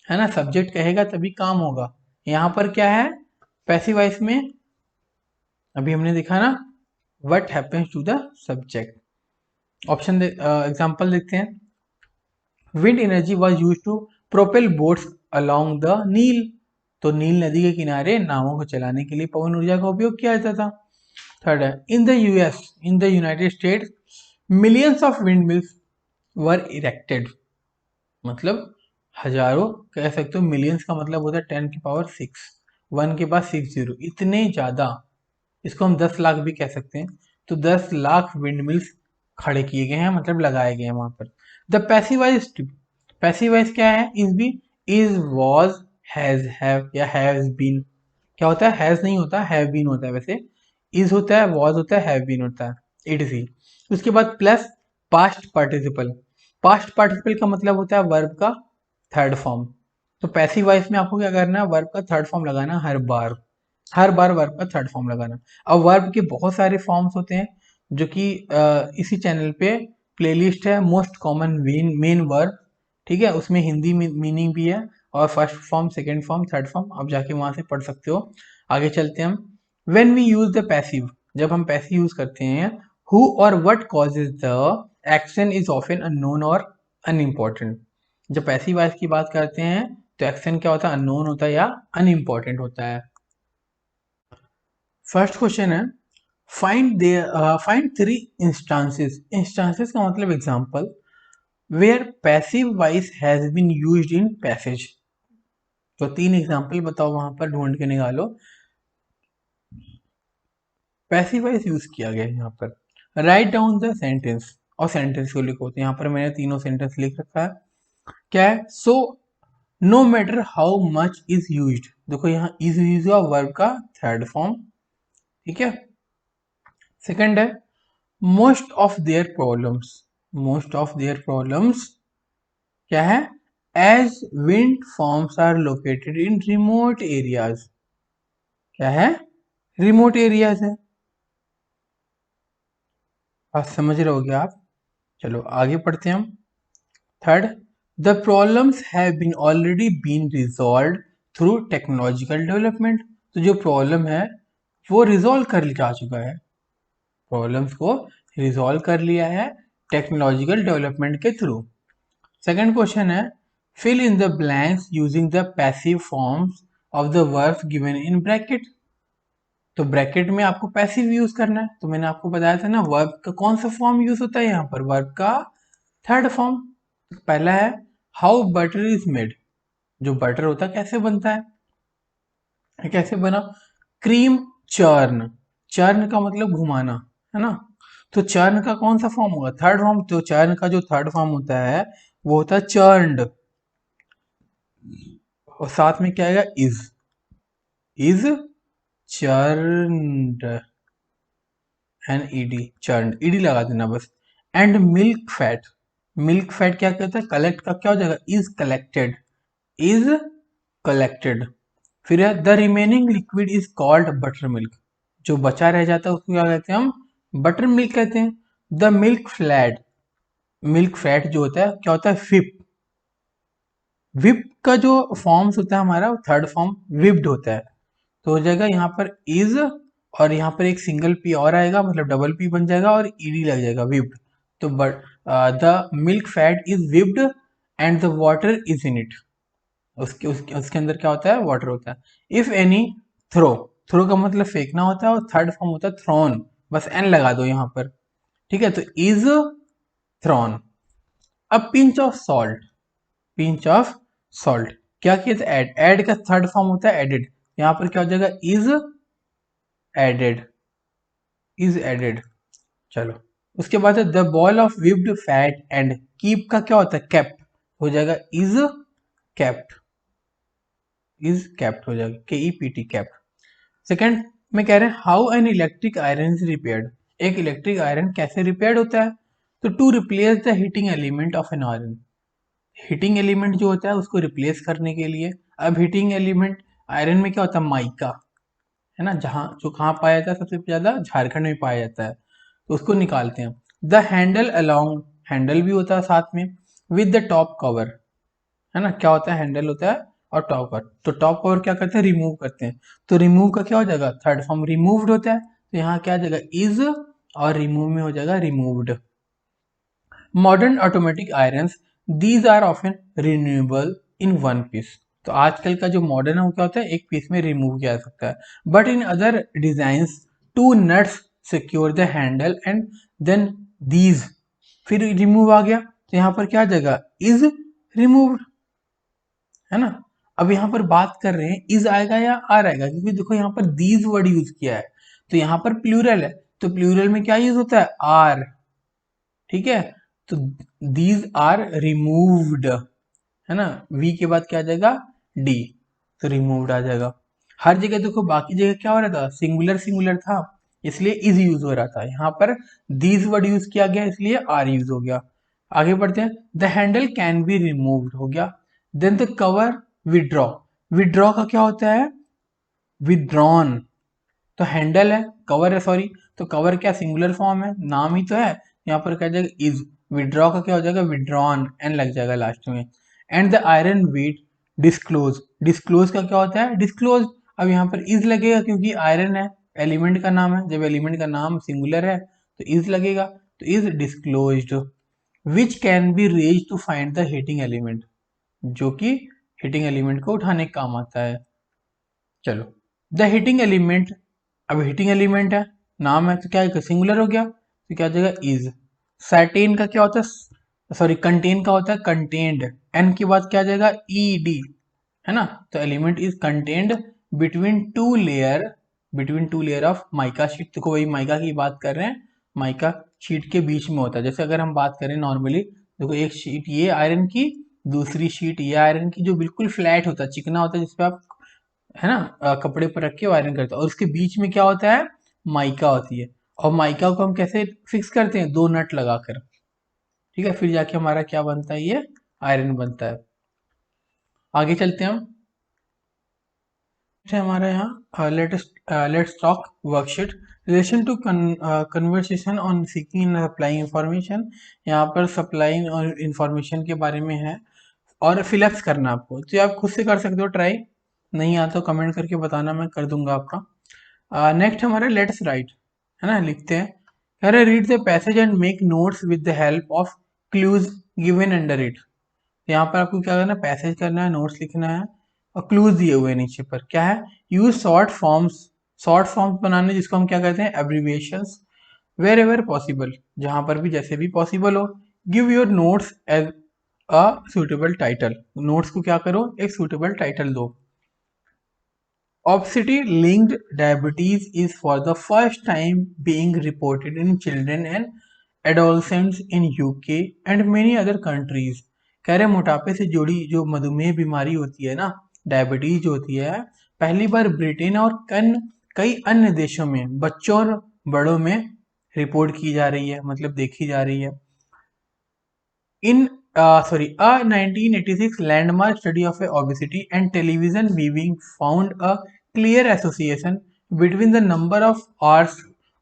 है ना, सब्जेक्ट कहेगा तभी काम होगा। यहाँ पर क्या है, पैसिव वॉइस में अभी हमने देखा ना, what happens to the subject. Option example देखते हैं। Wind energy was used to propel boats along the Nile. तो नील नदी के किनारे नावों को चलाने के लिए पवन ऊर्जा का उपयोग किया जाता था। थर्ड है, इन the US, in the United States millions of wind mills were erected. मतलब हजारों, कह सकते हो मिलियंस का मतलब होता है 10⁶, 1 के बाद 60, इतने ज्यादा, इसको हम 10 लाख भी कह सकते हैं। तो 10 लाख विंड मिल्स खड़े किए गए हैं, मतलब लगाए गए हैं वहां पर। द पैसिवाइज, पैसिवाइज क्या है, is be, is, was, has, have या हैज बीन। क्या होता है, हैज नहीं होता, हैव बीन होता है वैसे। इज होता है, वॉज होता है, हैव बीन होता है, इट इज ही। उसके बाद plus past participle, past participle का मतलब होता है वर्ब का थर्ड फॉर्म। तो पैसिव वॉइस में आपको क्या करना है, वर्ब का थर्ड फॉर्म लगाना हर बार वर्ब का थर्ड फॉर्म लगाना। अब वर्ब के बहुत सारे फॉर्म्स होते हैं जो कि इसी चैनल पे प्लेलिस्ट है मोस्ट कॉमन मेन वर्ब, ठीक है, उसमें हिंदी मीनिंग भी है और first form, second form, third form, आप जाके वहां से पढ़ सकते हो। आगे चलते हैं हम। When we use the passive, जब हम पैसिव यूज करते हैं, हु और what causes the action is often unknown और अनइम्पोर्टेंट। जब पैसिव वॉइस की बात करते हैं तो एक्शन क्या होता है, अननोन होता है या अनइम्पोर्टेंट होता है। फर्स्ट क्वेश्चन है, फाइंड थ्री इंस्टांसेस। इंस्टांसेस का मतलब example where passive voice has been used in passage. तो तीन एग्जांपल बताओ, वहां पर ढूंढ के निकालो पैसिव वॉइस यूज किया गया है यहाँ पर। राइट डाउन द सेंटेंस, और सेंटेंस को लिखो। तो यहाँ पर मैंने तीनों सेंटेंस लिख रखा है। क्या है, so no matter how much is used. देखो यहाँ इज यूज हुआ वर्ब का थर्ड फॉर्म, ठीक है। सेकंड है most of their problems. Most of their problems क्या है, as wind forms are located in remote areas. क्या है, रिमोट एरियाज है। बात समझ रहे होगे आप। चलो आगे पढ़ते हैं हम। Third, the problems have been already been resolve through technological development. तो जो प्रॉब्लम है वो रिजॉल्व कर जा चुका है, प्रॉब्लम्स को रिजॉल्व कर लिया है टेक्नोलॉजिकल डेवलपमेंट के थ्रू। सेकंड क्वेश्चन है, fill in the blanks using the passive forms of the verbs given in bracket. तो ब्रैकेट में आपको पैसिव यूज करना है। तो मैंने आपको बताया था ना, वर्ब का कौन सा फॉर्म यूज होता है यहाँ पर, वर्ब का थर्ड फॉर्म। पहला है हाउ बटर इज मेड। जो बटर होता है कैसे बनता है, कैसे बना, क्रीम चर्न। चर्न का मतलब घुमाना, है ना। तो चर्न का कौन सा फॉर्म होगा, थर्ड फॉर्म। तो चर्न का जो थर्ड फॉर्म होता है वो होता है चर्नड, और साथ में क्या आएगा, is churned, N ED, churned, ED लगा देना बस। And milk fat, milk fat क्या कहता है, कलेक्ट का क्या हो जाएगा, इज कलेक्टेड, इज कलेक्टेड। फिर है the remaining liquid is called butter milk. जो बचा रह जाता है उसको क्या कहते हैं हम, बटर मिल्क कहते हैं। The milk flat, milk fat जो होता है क्या होता है, विप। विप का जो फॉर्म्स होता है हमारा, थर्ड फॉर्म विप्ड होता है। तो हो जाएगा यहाँ पर इज, और यहाँ पर एक सिंगल पी और आएगा, मतलब डबल पी बन जाएगा और ईडी लग जाएगा, विप्ड। तो but the milk fat is whipped and the water is in it. उसके अंदर क्या होता है, वाटर होता है। इफ एनी, थ्रो, थ्रो का मतलब फेंकना होता है, और थर्ड फॉर्म होता है थ्रोन, बस एन लगा दो यहाँ पर, ठीक है। तो इज थ्रोन। अब pinch of salt, pinch of salt क्या किया था, एड, एड का थर्ड फॉर्म होता है एडेड। यहाँ पर क्या हो जाएगा, इज एडेड, इज एडेड। चलो उसके बाद है the ball of whipped fat and keep का क्या होता है, केप्ट, हो जाएगा इज केप्ट, इज केप्ट हो जाएगा, K E P T, kept. Second में कह रहे हैं how an electric iron is repaired. एक इलेक्ट्रिक आयरन कैसे रिपेयर्ड होता है, तो to replace the heating element of an iron. Heating element जो होता है उसको रिप्लेस करने के लिए। अब हीटिंग एलिमेंट आयरन में क्या होता है, माइका, है ना, जहाँ जो कहाँ पाया जाता है, सबसे ज्यादा झारखंड में पाया जाता है, तो उसको निकालते हैं। द हैंडल अलोंग, हैंडल भी होता है साथ में, विद द टॉप कवर, है ना, क्या होता है, हैंडल होता है और टॉप कवर। तो टॉप कवर क्या करते हैं, रिमूव करते हैं। तो रिमूव का क्या हो जाएगा, थर्ड फॉर्म रिमूव्ड होता है। तो यहाँ क्या आ जाएगा, इज, और रिमूव में हो जाएगा removed. Modern automatic iron, these are often renewable in one piece. तो आजकल का जो मॉडर्न है वो क्या होता है, एक पीस में रिमूव किया जा सकता है। But in other design to nuts secure the handle and then these, फिर रिमूव आ गया, तो यहाँ पर क्या आ जाएगा, इज रिमूव्ड, है ना। अब यहाँ पर बात कर रहे हैं इज आएगा या आर आएगा, क्योंकि देखो यहाँ पर दीज वर्ड यूज किया है, तो यहाँ पर प्लूरल है, तो प्लूरल में क्या यूज होता है, आर, ठीक है। तो दीज आर रिमूव्ड, है ना, वी के बाद क्या आ जाएगा, डी, तो रिमूव्ड आ जाएगा। हर जगह देखो, बाकी जगह क्या हो रहा था, सिंगुलर सिंगुलर था, इसलिए इज यूज हो रहा था। यहाँ पर दीज वर्ड यूज किया गया इसलिए आर यूज हो गया। आगे बढ़ते हैं। The handle can be removed हो गया। Then the cover withdraw. Withdraw का क्या होता है? विदड्रॉन। तो हैंडल है, कवर है सॉरी, तो कवर क्या सिंगुलर फॉर्म है, नाम ही तो है। यहाँ पर क्या जाएगा? इज। विदड्रॉ का क्या हो जाएगा? विदड्रॉन, एन लग जाएगा लास्ट में। And the iron weight disclose. Disclose का क्या होता है? डिस्क्लोज। अब यहाँ पर इज लगेगा क्योंकि आयरन है, एलिमेंट का नाम है, जब एलिमेंट का नाम सिंगुलर है तो इज लगेगा, तो is disclosed. Which can be raise to find the heating element, जो कि हीटिंग एलिमेंट को उठाने का काम आता है। चलो, द हीटिंग एलिमेंट, अब हीटिंग एलिमेंट है, नाम है, तो क्या है? सिंगुलर हो गया, तो क्या हो जाएगा? इज। सर्टेन का क्या होता है? सॉरी, कंटेन का होता है कंटेन्ड, एन के बाद क्या आ जाएगा? ई डी, है ना। तो element is contained between two layer of mica sheet. देखो वही माइका की बात कर रहे हैं, माइका शीट के बीच में होता है। जैसे अगर हम बात करें नॉर्मली, देखो एक शीट ये आयरन की, दूसरी शीट ये आयरन की, जो बिल्कुल फ्लैट होता है, चिकना होता है, जिसपे आप, है ना, कपड़े पर रख के वायरिंग करते हैं। और उसके बीच में क्या होता है? माइका होती है। और माइका को हम कैसे फिक्स करते हैं? दो नट लगाकर, ठीक है, फिर जाके हमारा क्या बनता है? ये आयरन बनता है। आगे चलते हैं हम। अच्छा, हमारा यहाँ let's talk worksheet relation to conversation on seeking and supplying information. यहाँ पर सप्लाइंग और इंफॉर्मेशन के बारे में है, और फिलअप्स करना आपको, तो आप खुद से कर सकते हो ट्राई, नहीं आता तो कमेंट करके बताना, मैं कर दूंगा आपका। नेक्स्ट हमारा लेट्स राइट, है ना, लिखते हैं। अरे read the passage and make notes with the help of clues given under it. यहाँ पर आपको क्या करना है? पैसेज करना है, नोट्स लिखना है, और क्लूज दिए हुए हैं नीचे पर। क्या है? यूज शॉर्ट फॉर्म्स बनाने, जिसको हम क्या कहते हैं? एब्रीविएशंस। वेर एवर पॉसिबल, जहां पर भी जैसे भी पॉसिबल हो। Give your notes as a suitable title. Notes को क्या करो? एक सुटेबल टाइटल दो। Obesity linked diabetes is for the first time being reported in children and adolescents in UK and many other countries। कह रहे मोटापे से जुड़ी जो मधुमेह बीमारी होती है ना, डायबिटीज जो होती है, पहली बार ब्रिटेन और कई अन्य देशों में बच्चों और बड़ों में रिपोर्ट की जा रही है, मतलब देखी जा रही है। In a 1986 landmark study of obesity and television viewing found a clear association between the number of hours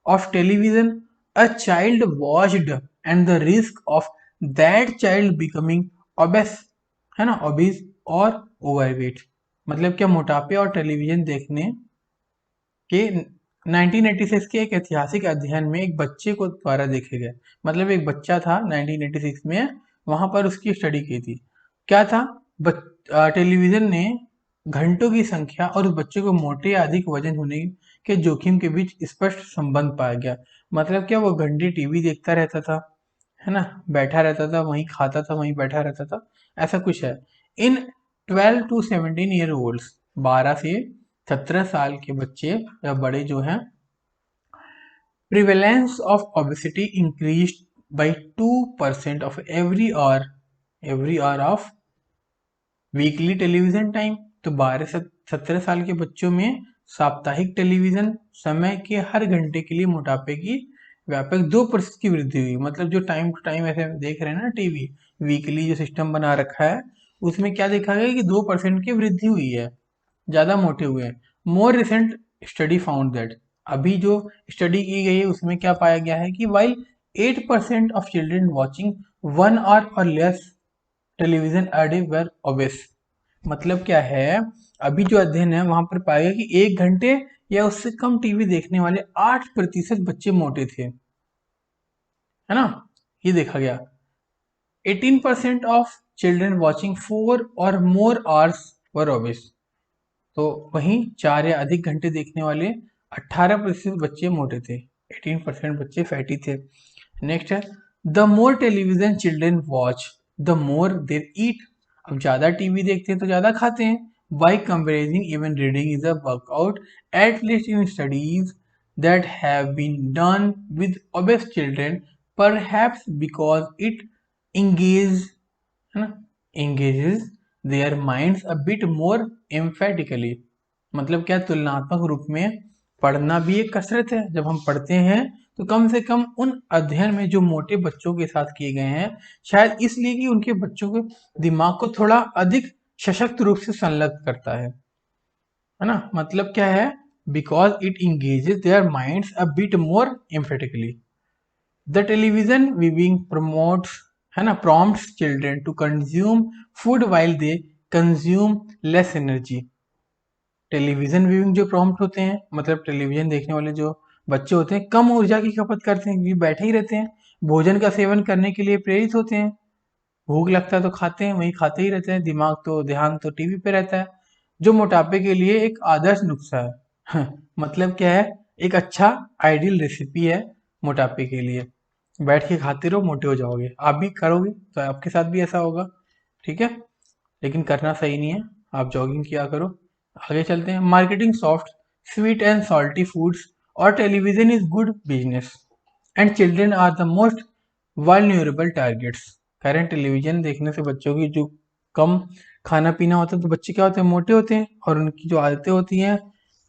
of television a child watched and the risk of that child becoming obese, है ना, obese और overweight। मतलब क्या? मोटापे और television देखने के 1986 के एक ऐतिहासिक अध्ययन में एक बच्चे को द्वारा देखे गए, मतलब एक बच्चा था 1986 में, वहां पर उसकी स्टडी की थी। क्या था? टेलीविजन ने घंटों की संख्या और उस बच्चे को मोटे या अधिक वजन होने के जोखिम के बीच स्पष्ट संबंध पाया गया। मतलब क्या? वो घंटे टीवी देखता रहता था, है ना, बैठा रहता था, वहीं खाता था, वहीं बैठा रहता था, ऐसा कुछ है। इन 12 टू 17 ईयर ओल्ड्स, 12 से 17 साल के बच्चे या बड़े जो हैं, prevalence of obesity increased by 2% of every hour of weekly television time. तो 12 से 17 साल के बच्चों में साप्ताहिक टेलीविजन समय के हर घंटे के लिए मोटापे की व्यापक 2% की वृद्धि हुई। मतलब जो टाइम टू टाइम ऐसे देख रहे हैं ना टीवी, वीकली जो सिस्टम बना रखा है, उसमें क्या देखा गया कि 2% की वृद्धि हुई है, ज्यादा मोटे हुए हैं। More recent study found that, अभी जो स्टडी की गई है उसमें क्या पाया गया है कि while 8% of children watching 1 hour और less television a day were obese. मतलब क्या है? अभी जो अध्ययन है वहां पर पाया गया कि 1 घंटे या उससे कम टीवी देखने वाले 8% बच्चे मोटे थे, है ना, ये देखा गया। 18% of children watching 4 or more hours were obese. तो वहीं 4 या अधिक घंटे देखने वाले 18% बच्चे मोटे थे, 18% बच्चे फैटी थे। नेक्स्ट है, the more television children watch the more they eat. अब ज्यादा टीवी देखते हैं तो ज्यादा खाते हैं। By comparison even reading is a workout, at least in studies that have been done with obese children, perhaps because it engage, है ना, engages their minds a bit more emphatically। मतलब क्या? तुलनात्मक रूप में पढ़ना भी एक कसरत है। जब हम पढ़ते हैं तो कम से कम उन अध्ययन में जो मोटे बच्चों के साथ किए गए हैं, शायद इसलिए कि उनके बच्चों के दिमाग को थोड़ा अधिक सशक्त रूप से संलग्न करता है ना। मतलब क्या है, because it engages their minds a bit more emphatically. The television viewing promotes, है ना, prompts children to consume food while they consume less energy. Television viewing जो प्रॉम्प्ट होते हैं, मतलब टेलीविजन देखने वाले जो बच्चे होते हैं, कम ऊर्जा की खपत करते हैं क्योंकि बैठे ही रहते हैं, भोजन का सेवन करने के लिए प्रेरित होते हैं। भूख लगता है तो खाते हैं, वहीं खाते ही रहते हैं, दिमाग तो ध्यान तो टीवी पे रहता है, जो मोटापे के लिए एक आदर्श नुस्खा है। मतलब क्या है, एक अच्छा आइडियल रेसिपी है मोटापे के लिए। बैठ के खाते रहो, मोटे हो जाओगे। आप भी करोगे तो आपके साथ भी ऐसा होगा, ठीक है, लेकिन करना सही नहीं है। आप जॉगिंग किया करो। आगे चलते हैं। Marketing soft sweet and salty foods और television is good business and children are the most vulnerable targets. कह रहे हैं टेलीविजन देखने से बच्चों की जो कम खाना पीना होता है तो बच्चे क्या होते हैं, मोटे होते हैं, और उनकी जो आदतें होती हैं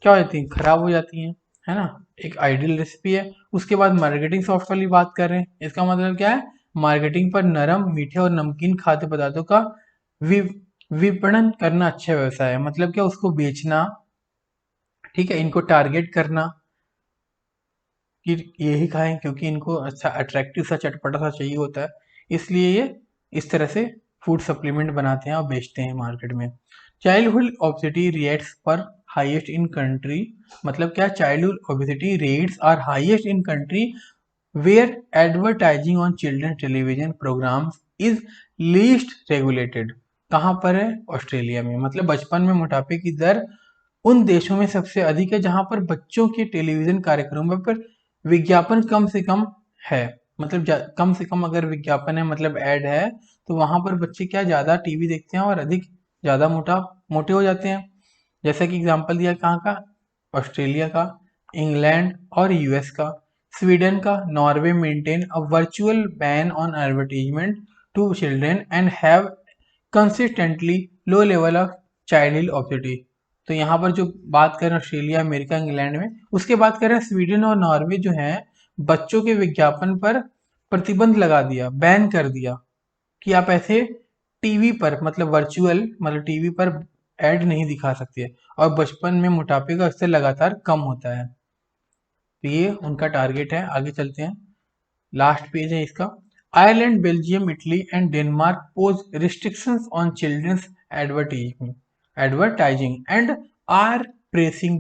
क्या हो जाती हैं, खराब हो जाती हैं, है ना। एक आइडियल रेसिपी है। उसके बाद मार्केटिंग सॉफ्ट वाली बात कर रहे हैं, इसका मतलब क्या है, मार्केटिंग पर नरम, मीठे और नमकीन खाद्य पदार्थों का वि, विपणन करना अच्छा व्यवसाय है। मतलब क्या, उसको बेचना, ठीक है, इनको टारगेट करना कि यही खाएं क्योंकि इनको अच्छा अट्रैक्टिव सा चटपटा सा चाहिए होता है, इसलिए ये इस तरह से फूड सप्लीमेंट बनाते हैं और बेचते हैं मार्केट में। चाइल्डहुड ओबेसिटी रेट्स पर हाईएस्ट इन कंट्री। मतलब क्या, childhood obesity rates are highest in country where advertising on children television programs is least regulated. कहाँ पर है, ऑस्ट्रेलिया में। मतलब बचपन में मोटापे की दर उन देशों में सबसे अधिक है जहां पर बच्चों के टेलीविजन कार्यक्रमों पर विज्ञापन कम से कम है। मतलब कम से कम अगर विज्ञापन है, मतलब ऐड है, तो वहां पर बच्चे क्या ज्यादा टीवी देखते हैं और अधिक ज्यादा मोटे हो जाते हैं। जैसा कि एग्जांपल दिया कहाँ का, ऑस्ट्रेलिया का, इंग्लैंड और यूएस का, स्वीडन का, Norway maintain a virtual ban on advertisement to children and have consistently low level of child obesity. तो यहाँ पर जो बात करें ऑस्ट्रेलिया, अमेरिका, इंग्लैंड में, उसके बात करें स्वीडन और नॉर्वे जो है, बच्चों के विज्ञापन पर प्रतिबंध लगा दिया, बैन कर दिया कि आप ऐसे टीवी पर, मतलब वर्चुअल, मतलब टीवी पर ऐड नहीं दिखा सकते, और बचपन में मोटापे का स्तर लगातार कम होता है। तो ये उनका टारगेट है। आगे चलते हैं, लास्ट पेज है इसका। Ireland, Belgium, Italy and Denmark pose restrictions on children's advertising and are pressing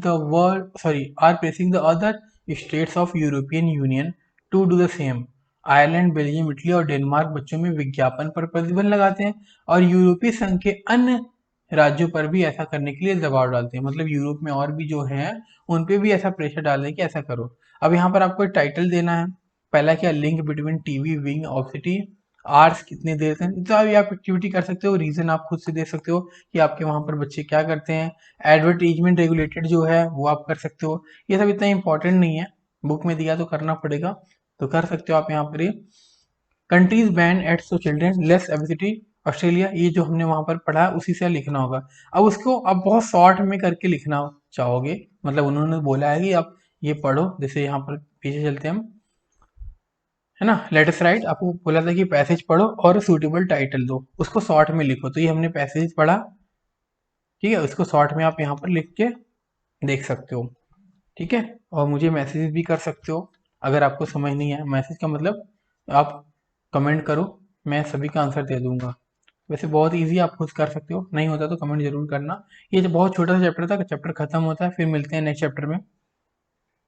the other states of European Union to do the same। Ireland, Belgium, Italy और डेनमार्क बच्चों में विज्ञापन पर प्रतिबंध लगाते हैं और यूरोपीय संघ के अन्य राज्यों पर भी ऐसा करने के लिए दबाव डालते हैं। मतलब यूरोप में और भी जो हैं उन पे भी ऐसा प्रेशर डाल रहे हैं कि ऐसा करो। अब यहाँ पर आपको टाइटल देना है। पहला क्या, link between TV viewing obesity, आर्स कितने देर से, तो अभी आप एक्टिविटी कर सकते हो, रीजन आप खुद से दे सकते हो कि आपके वहां पर बच्चे क्या करते हैं। एडवर्टीजमेंट रेगुलेटेड जो है वो आप कर सकते हो। ये सब इतना इंपॉर्टेंट नहीं है, बुक में दिया तो करना पड़ेगा, तो कर सकते हो आप यहाँ पर। ये countries ban ads to children less obesity, Australia, ये जो हमने वहां पर पढ़ा उसी से लिखना होगा। अब उसको आप बहुत शॉर्ट में करके लिखना चाहोगे, मतलब उन्होंने बोला है कि आप ये पढ़ो, जैसे यहाँ पर पीछे चलते हैं हम, है ना। लेटेस्ट राइट, आपको बोला था कि पैसेज पढ़ो और सूटेबल टाइटल दो, उसको शॉर्ट में लिखो। तो ये हमने पैसेज पढ़ा, ठीक है, उसको शॉर्ट में आप यहाँ पर लिख के देख सकते हो, ठीक है। और मुझे मैसेज भी कर सकते हो अगर आपको समझ नहीं आया। मैसेज का मतलब आप कमेंट करो, मैं सभी का आंसर दे दूंगा। वैसे बहुत इजी, आप खुद कर सकते हो, नहीं होता तो कमेंट जरूर करना। ये जो बहुत छोटा सा चैप्टर था, चैप्टर खत्म होता है, फिर मिलते हैं नेक्स्ट चैप्टर में।